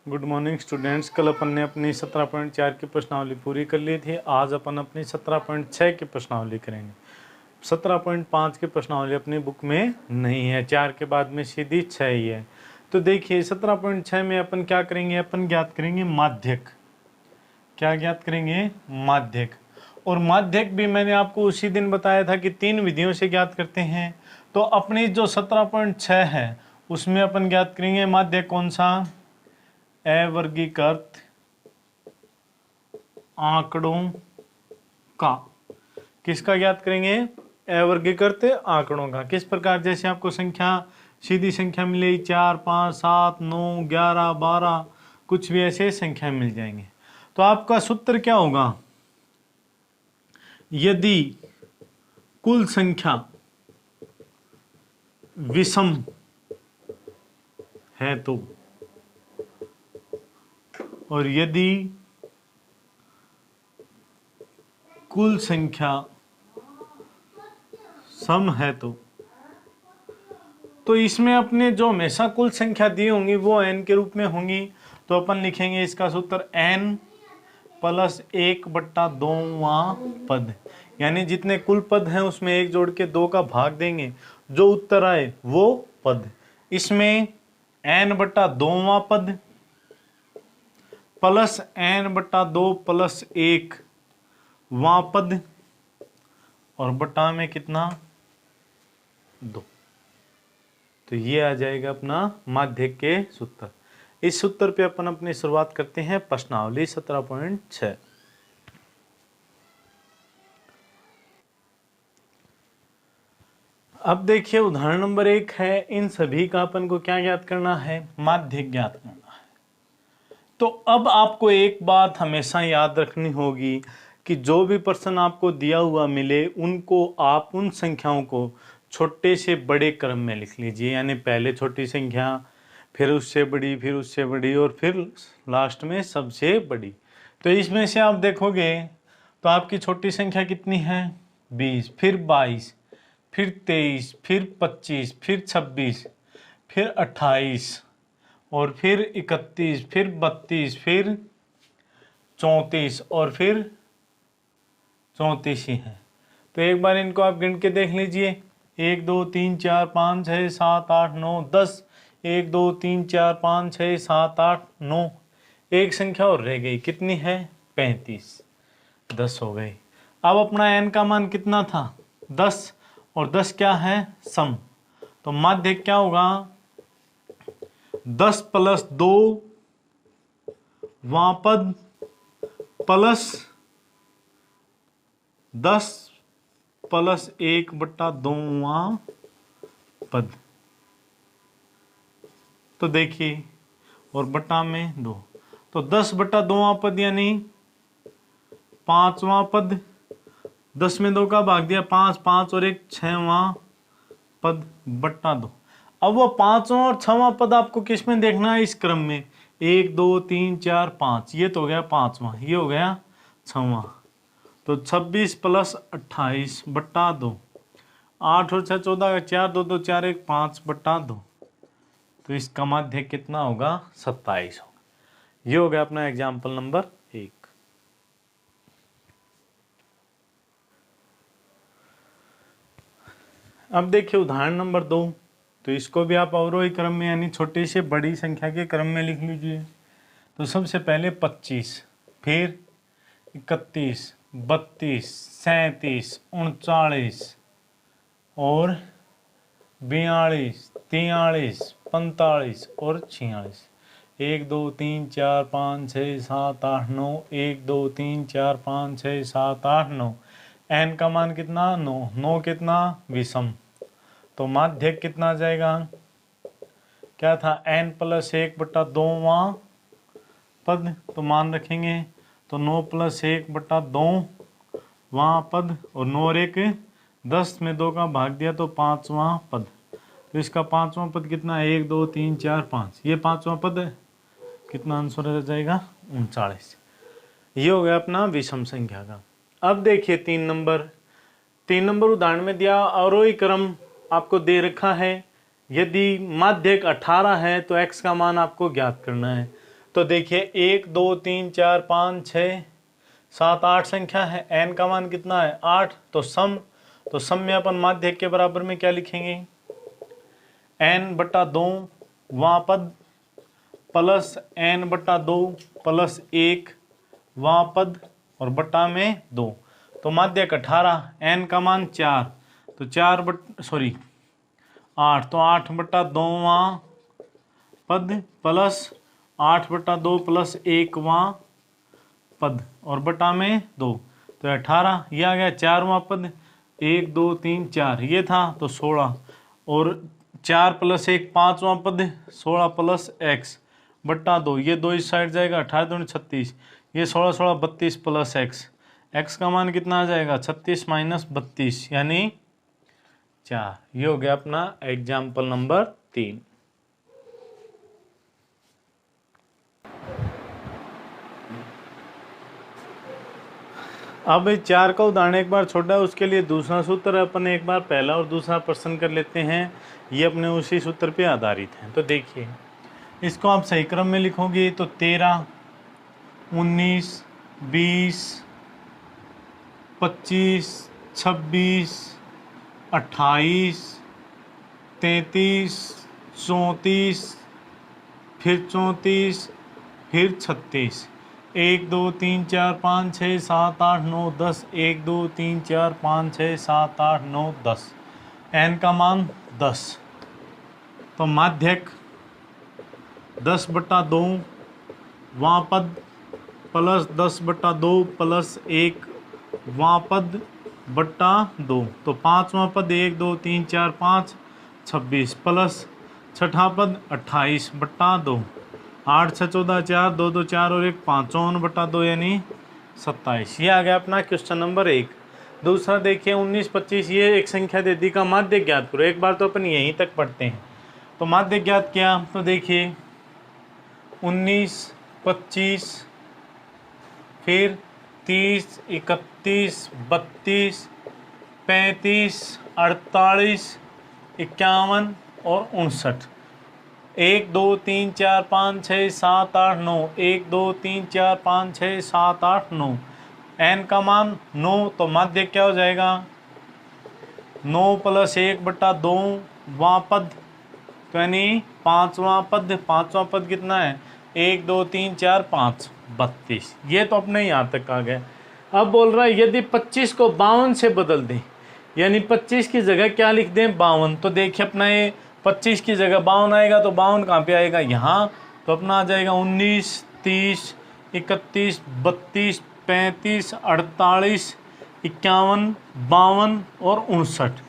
Good morning students. कल अपन ने अपनी 17.4 की प्रश्नावली पूरी कर ली थी। आज अपन अपनी 17.6 की प्रश्नावली करेंगे। 17.5 की प्रश्नावली अपनी बुक में नहीं है, 4 के बाद में सीधी 6 ही है। तो देखिए 17.6 में अपन क्या करेंगे, अपन ज्ञात करेंगे माध्यक। क्या ज्ञात करेंगे? माध्यक। और माध्यक भी मैंने आपको उसी दिन बताया था कि 3 विधियों से ज्ञात करते हैं। तो अपनी जो 17.6 है उसमें अपन ज्ञात करेंगे माध्यक कौन सा? अवर्गीकृत आंकड़ों का। किसका ज्ञात करेंगे? अवर्गीकृत आंकड़ों का। किस प्रकार? जैसे आपको संख्या, सीधी संख्या मिलेगी 4, 5, 7, 9, 11, 12, कुछ भी ऐसे संख्या मिल जाएंगे। तो आपका सूत्र क्या होगा? यदि कुल संख्या विषम है तो, और यदि कुल संख्या सम है तो इसमें अपने जो हमेशा कुल संख्या दी होंगी वो n के रूप में होंगी। तो अपन लिखेंगे इसका सूत्र n प्लस 1/2वां पद, यानी जितने कुल पद हैं उसमें 1 जोड़ के 2 का भाग देंगे, जो उत्तर आए वो पद। इसमें n/2वां पद प्लस n/2 प्लस 1वां पद, और बटा में कितना? 2। तो ये आ जाएगा अपना माध्यक के सूत्र। इस सूत्र पे अपन अपनी शुरुआत करते हैं प्रश्नावली 17.6। अब देखिए उदाहरण नंबर 1 है। इन सभी का अपन को क्या ज्ञात करना है? माध्यक ज्ञात करना है। तो अब आपको एक बात हमेशा याद रखनी होगी कि जो भी प्रश्न आपको दिया हुआ मिले उनको आप उन संख्याओं को छोटे से बड़े क्रम में लिख लीजिए, यानी पहले छोटी संख्या, फिर उससे बड़ी, फिर उससे बड़ी, और फिर लास्ट में सबसे बड़ी। तो इसमें से आप देखोगे तो आपकी छोटी संख्या कितनी है? 20, फिर 22, फिर 23, फिर 25, फिर 26, फिर 28, और फिर 31, फिर 32, फिर 34, और फिर 34 ही है। तो एक बार इनको आप गिन के देख लीजिए। 1 2 3 4 5 6 7 8 9 10। 1 2 3 4 5 6 7 8 9। एक संख्या और रह गई, कितनी है? 35। 10 हो गई। अब अपना n का मान कितना था? 10, और 10 क्या है? सम। तो माध्यक क्या होगा? 10 प्लस 2 वां पद प्लस 10 प्लस 1/2वां पद। तो देखिए, और बटा में 2, तो 10/2वां पद यानी 5वां पद। 10 में 2 का भाग दिया 5, 5 और 1 6वां पद बटा 2। अब वो 5वां और 6वां पद आपको किस में देखना है? इस क्रम में 1 2 3 4 5। ये तो हो गया 5वां, ये हो गया 6वां। तो 26 प्लस 28 बटा 2। 8 और 6 14, 4 2 2 4 1 5 बटा 2। तो इसका माध्यक कितना होगा? 27 होगा। ये हो गया अपना एग्जाम्पल नंबर 1। अब देखिए उदाहरण नंबर 2। तो इसको भी आप अवरोही क्रम में यानी छोटी से बड़ी संख्या के क्रम में लिख लीजिए। तो सबसे पहले 25, फिर 31, 32, 37, 39, और 42, 43, 45 और 46। 1 2 3 4 5 6 7 8 9। 1 2 3 4 5 6 7 8 9। n का मान कितना? 9। 9 कितना? विषम। तो माध्यक कितना आ जाएगा? क्या था? n प्लस 1/2वां पद। तो मान रखेंगे तो 9 प्लस 1/2वां पद, और 9 और 1 10 में 2 का भाग दिया तो 5वां पद। तो इसका 5वां पद कितना है? 1 2 3 4 5। ये 5वां पद है। कितना आंसर रह जाएगा? 39। ये हो गया अपना विषम संख्या का। अब देखिए 3 नंबर उदाहरण में दिया अवरोही क्रम आपको दे रखा है। यदि माध्यक 18 है तो x का मान आपको ज्ञात करना है। तो देखिए 1 2 3 4 5 6 7 8 संख्या है, n का मान कितना है 8। तो सम में अपन माध्यक के बराबर में क्या लिखेंगे, n/2 वहाँ पद प्लस n/2 प्लस 1 वहाँ पद और बटा में 2। तो माध्यक 18, n का मान 4, तो 8, तो 8/2 वहाँ पद प्लस 8/2 प्लस 1 वहाँ पद और बटा में 2, तो 18। ये आ गया 4वां पद, 1 2 3 4 ये था, तो 16 और 4 प्लस 1 5वां पद 16 प्लस x बट्टा 2, ये 2 इस साइड जाएगा, 18 दूनी 36, ये 16 16 32 प्लस x का मान कितना आ जाएगा 36 माइनस 32 यानी 4। ये हो गया अपना एग्जाम्पल नंबर 3। अब 4 का उदाहरण एक बार छोटा है, उसके लिए दूसरा सूत्र अपन एक बार पहला और दूसरा प्रश्न कर लेते हैं। ये अपने उसी सूत्र पे आधारित है। तो देखिए इसको आप सही क्रम में लिखोगे तो 13 19 20 25 26 28 33 34 फिर 34 फिर 36, 1 2 3 4 5 6 7 8 9 10, 1 2 3 4 5 6 7 8 9 10, n का मान 10। तो माध्यक 10/2 वहाँ पद प्लस 10/2 प्लस 1 वहाँ पद बट्टा 2, तो 5वां पद 1 2 3 4 5 26 प्लस 6ठा पद 28/2, 8 6 14 4 2 2 4 और 1 5 54/2 यानी 27। ये आ गया अपना क्वेश्चन नंबर 1। दूसरा देखिए 19 25, ये एक संख्या दे दी का माध्यक ज्ञात करो। एक बार तो अपन यहीं तक पढ़ते हैं। तो माध्यक ज्ञात किया तो देखिए 19 25 फिर 30 31 32 35 48 51 और 59, 1 2 3 4 5 6 7 8 9, 1 2 3 4 5 6 7 8 9, n का मान 9। तो माध्यक क्या हो जाएगा 9 प्लस 1/2 वां पद, तो यानी 5वां पद कितना है 1 2 3 4 5 32। ये तो अपने यहाँ तक आ गए। अब बोल रहा है यदि 25 को 52 से बदल दें, यानी 25 की जगह क्या लिख दें 52। तो देखिए अपना ये 25 की जगह 52 आएगा, तो 52 कहाँ पे आएगा यहाँ, तो अपना आ जाएगा 19 30 31 32 35 48 51 52 और 59।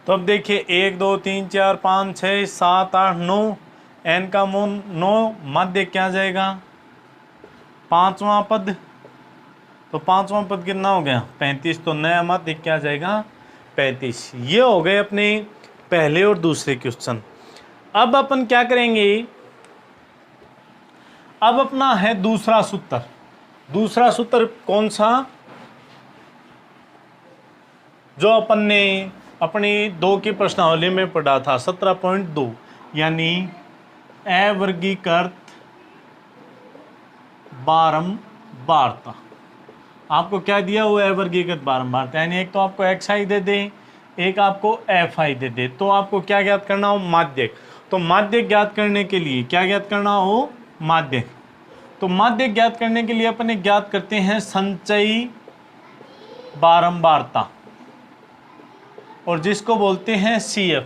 तो अब देखिए 1 2 3 4 5 6 7 8 9, n का मूल 9, माध्यक क्या जाएगा 5वां पद, तो 5वां पद कितना हो गया 35, तो नया माध्यक क्या जाएगा 35। ये हो गए अपने पहले और दूसरे क्वेश्चन। अब अपन क्या करेंगे, अब अपना है दूसरा सूत्र। दूसरा सूत्र कौन सा, जो अपन ने अपनी 2 की प्रश्नावली में पढ़ा था 17.2, यानी अवर्गीकृत बारंबारता। आपको क्या दिया हुआ है अवर्गीकृत बारंबारता, यानी एक तो आपको xi दे दे, एक आपको fi दे दे, तो आपको क्या ज्ञात करना हो माध्यक। तो माध्यक ज्ञात करने के लिए क्या ज्ञात करना हो माध्यक। तो माध्यक ज्ञात करने के लिए अपन ज्ञात करते हैं संचयी बारंबारता, और जिसको बोलते हैं CF।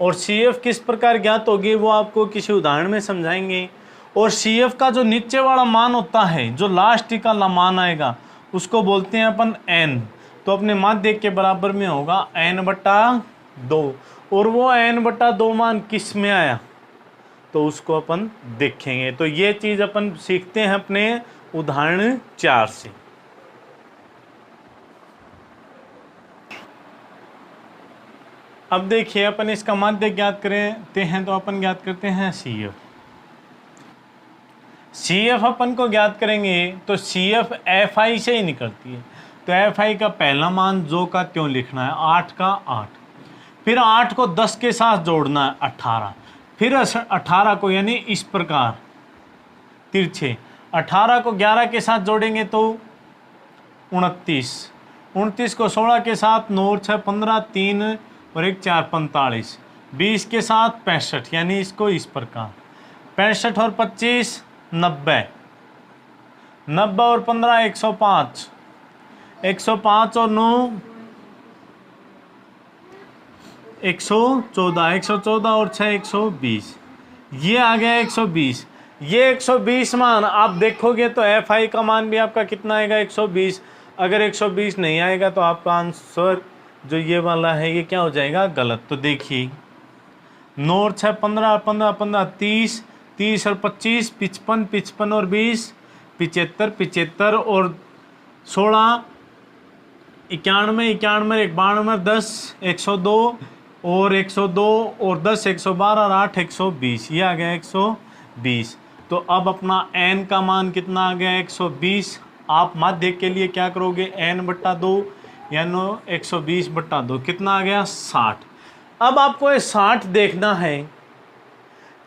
और CF किस प्रकार ज्ञात होगी वो आपको किसी उदाहरण में समझाएंगे। और CF का जो नीचे वाला मान होता है, जो लास्ट का मान आएगा, उसको बोलते हैं अपन n। तो अपने माध्यक के बराबर में होगा n/2, और वो n/2 मान किस में आया तो उसको अपन देखेंगे। तो ये चीज़ अपन सीखते हैं अपने उदाहरण 4 से। अब देखिए अपन इसका माध्यक ज्ञात करते हैं, तो अपन ज्ञात करते हैं CF। CF अपन को ज्ञात करेंगे तो CF FI से ही निकलती है। तो FI का पहला मान जो का त्यों लिखना है 8 का 8, फिर 8 को 10 के साथ जोड़ना है 18, फिर 18 को यानी इस प्रकार तिरछे। 18 को 11 के साथ जोड़ेंगे तो 29, 29 को 16 के साथ 9 और 6 15, 3 और 1 4 45, 20 के साथ 65, यानी इसको इस प्रकार 65 और 25 90, 90 और 15 105, 105 और 9 114, 114 और 6 120, ये आ गया 120। ये 120 मान आप देखोगे तो एफ आई का मान भी आपका कितना आएगा 120। अगर 120 नहीं आएगा तो आपका आंसर जो ये वाला है ये क्या हो जाएगा गलत। तो देखिए 9 और 6 15, 15 15 30, 30 और 25 55, 55 और 20 75, 75 और 16 91, 91 92, 10 102 और 102 और 10 112 और 8 120, ये आ गया 120। तो अब अपना n का मान कितना आ गया 120। आप माध्य के लिए क्या करोगे n/2 यानी 120/2 कितना आ गया 60। अब आपको ये 60 देखना है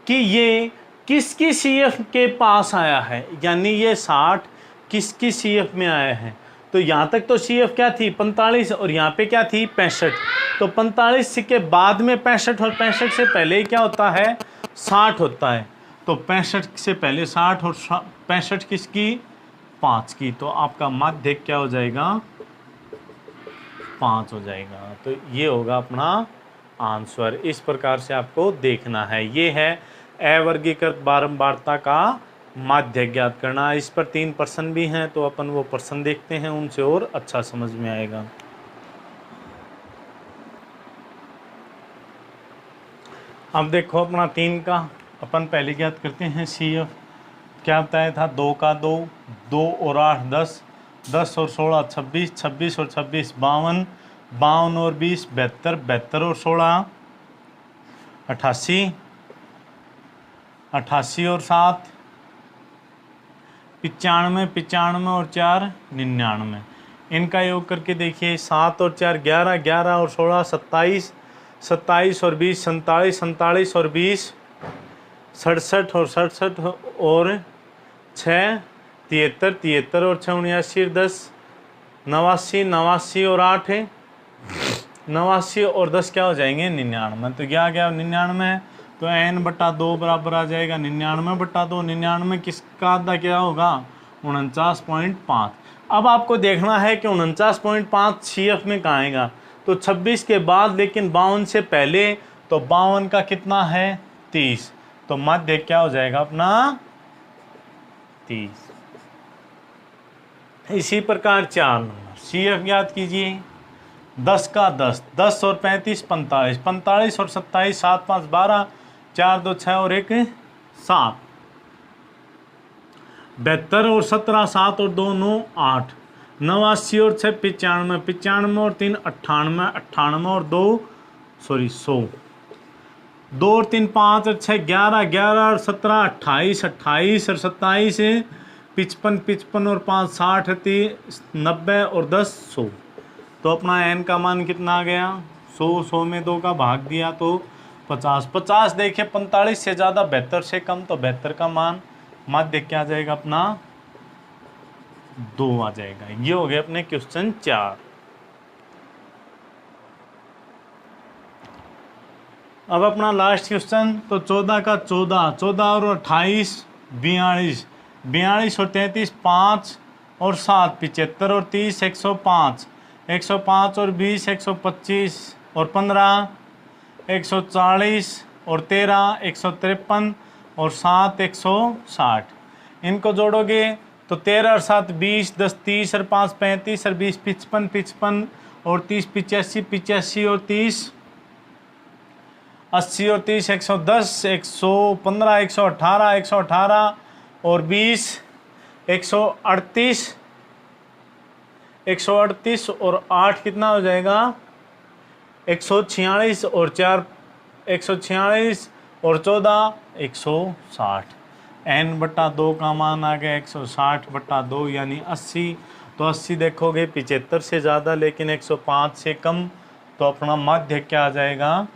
कि ये किसकी CF के पास आया है, यानी ये 60 किसकी CF में आया है। तो यहाँ तक तो CF क्या थी 45 और यहाँ पे क्या थी 65। तो 45 के बाद में 65 और 65 से पहले क्या होता है 60 होता है। तो 65 से पहले 60 और 65 किसकी 5 की। तो आपका माध्य क्या हो जाएगा 5 हो जाएगा। तो ये होगा अपना आंसर। इस प्रकार से आपको देखना है। ये है अवर्गीकृत बारंबारता का माध्य ज्ञात करना। इस पर 3 प्रश्न भी हैं तो अपन वो प्रश्न देखते हैं, उनसे और अच्छा समझ में आएगा। अब देखो अपना 3 का अपन पहले ज्ञात करते हैं CF क्या बताया था 2 का 2, 2 और 8 10, 10 और 16 26, 26 और 26 52, 52 और 20 72, 72 और 16 88, 88 और 7 95, 95 और 4 99। इनका योग करके देखिए 7 और 4 11, 11 और 16 27, 27 और 20 47, 47 और 20 67 और 67 और 6 73, 73 और 6 79 10 89, 89 और 8 89 और 10 क्या हो जाएंगे 99। तो क्या गया 99। तो n/2 बराबर आ जाएगा 99/2। 99 किसका आधा क्या होगा 49.5। अब आपको देखना है कि 49.5 CF में कहाँ आएगा। तो 26 के बाद लेकिन 52 से पहले, तो 52 का कितना है 30। तो माध्य क्या हो जाएगा अपना 30। इसी प्रकार 4 नंबर CF याद कीजिए 10 का 10, 10 और 35 45, 45 और 27 7 5 12, 4 2 6 और 1 7, 72 और 17 7 और 2 9 8, 89 और 6 95, 95 और 3 98, 98 और 2 100, 2 और 3 5 और 6 11, 11 और 17 28, 28 और 27 55, 55 और 5 60 90 और 10 100। तो अपना n का मान कितना आ गया 100, 100 में 2 का भाग दिया तो 50, 50 देखिए 45 से ज़्यादा 72 से कम, तो 72 का मान माध्य क्या आ जाएगा अपना 2 आ जाएगा। ये हो गया अपने क्वेश्चन 4। अब अपना लास्ट क्वेश्चन तो 14 का 14, 14 और 28 42, 42 और 33 5 और 7 75 और 30 105, 105 और 20 125 और 15 140 और 13 153 और 7 160। इनको जोड़ोगे तो 13 और 7 20, 10 30 और 5 35 और 20 55, 55 और 30 85, 85 और 30 80 और 30 110, 115 118, 118 और 20 138, 138 और 8 कितना हो जाएगा 146 और 4 146 और 14 160। n/2 का मान आ गया 160/2 यानी 80। तो 80 देखोगे 75 से ज़्यादा लेकिन 105 से कम, तो अपना माध्य क्या आ जाएगा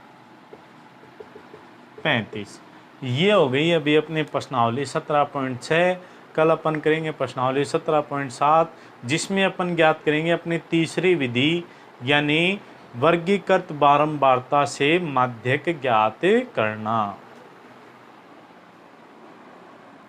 35। ये हो गई अभी अपनी प्रश्नावली 17.6। कल अपन करेंगे प्रश्नावली 17.7, जिसमें अपन ज्ञात करेंगे अपनी तीसरी विधि यानी वर्गीकृत बारंबारता से माध्यक ज्ञात करना।